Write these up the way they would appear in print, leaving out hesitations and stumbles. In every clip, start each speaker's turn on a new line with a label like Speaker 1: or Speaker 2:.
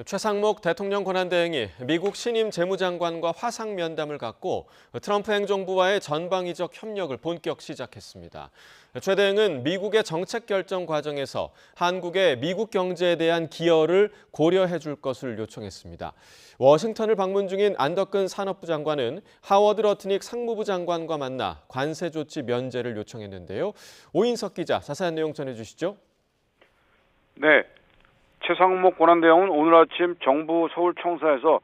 Speaker 1: 최상목 대통령 권한대행이 미국 신임 재무장관과 화상 면담을 갖고 트럼프 행정부와의 전방위적 협력을 본격 시작했습니다. 최 대행은 미국의 정책 결정 과정에서 한국의 미국 경제에 대한 기여를 고려해 줄 것을 요청했습니다. 워싱턴을 방문 중인 안덕근 산업부 장관은 하워드 러트닉 상무부 장관과 만나 관세 조치 면제를 요청했는데요. 오인석 기자, 자세한 내용 전해주시죠.
Speaker 2: 네. 최상목 권한대행은 오늘 아침 정부 서울청사에서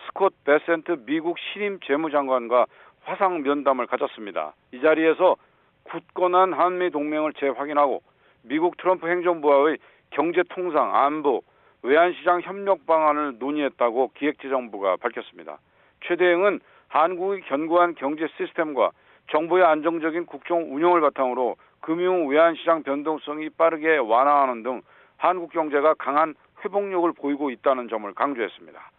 Speaker 2: 스콧 베센트 미국 신임 재무장관과 화상 면담을 가졌습니다. 이 자리에서 굳건한 한미 동맹을 재확인하고 미국 트럼프 행정부와의 경제 통상, 안보, 외환시장 협력 방안을 논의했다고 기획재정부가 밝혔습니다. 최 대행은 한국의 견고한 경제 시스템과 정부의 안정적인 국정 운영을 바탕으로 금융 외환시장 변동성이 빠르게 완화하는 등 한국 경제가 강한 회복력을 보이고 있다는 점을 강조했습니다.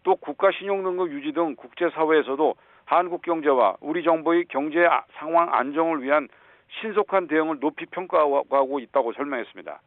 Speaker 2: 또 국가 신용등급 유지 등 국제사회에서도 한국 경제와 우리 정부의 경제 상황 안정을 위한 신속한 대응을 높이 평가하고 있다고 설명했습니다.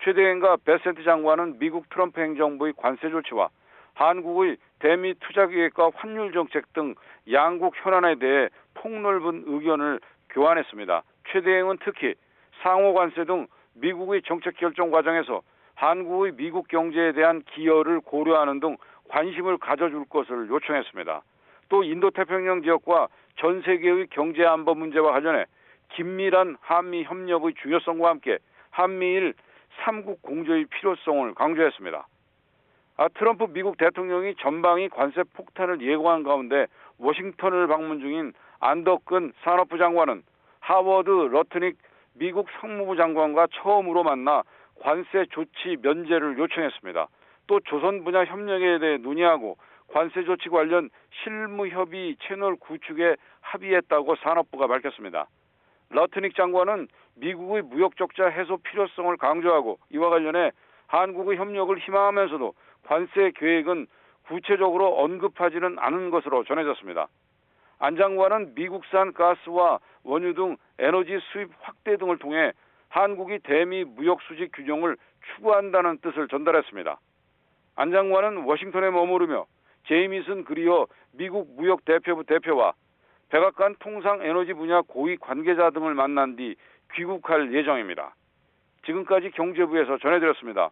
Speaker 2: 최 대행과 베센트 장관은 미국 트럼프 행정부의 관세 조치와 한국의 대미 투자기획과 환율 정책 등 양국 현안에 대해 폭넓은 의견을 교환했습니다. 최 대행은 특히 상호 관세 등 미국의 정책 결정 과정에서 한국의 미국 경제에 대한 기여를 고려하는 등 관심을 가져줄 것을 요청했습니다. 또 인도태평양 지역과 전 세계의 경제 안보 문제와 관련해 긴밀한 한미 협력의 중요성과 함께 한미일 3국 공조의 필요성을 강조했습니다. 트럼프 미국 대통령이 전방위 관세 폭탄을 예고한 가운데 워싱턴을 방문 중인 안덕근 산업부 장관은 하워드 러트닉 미국 상무부 장관과 처음으로 만나 관세 조치 면제를 요청했습니다. 또 조선 분야 협력에 대해 논의하고 관세 조치 관련 실무 협의 채널 구축에 합의했다고 산업부가 밝혔습니다. 러트닉 장관은 미국의 무역 적자 해소 필요성을 강조하고 이와 관련해 한국의 협력을 희망하면서도 관세 계획은 구체적으로 언급하지는 않은 것으로 전해졌습니다. 안 장관은 미국산 가스와 원유 등 에너지 수입 확대 등을 통해 한국이 대미 무역 수지 균형을 추구한다는 뜻을 전달했습니다. 안 장관은 워싱턴에 머무르며 제이미슨 그리어 미국 무역 대표부 대표와 백악관 통상 에너지 분야 고위 관계자 등을 만난 뒤 귀국할 예정입니다. 지금까지 경제부에서 전해드렸습니다.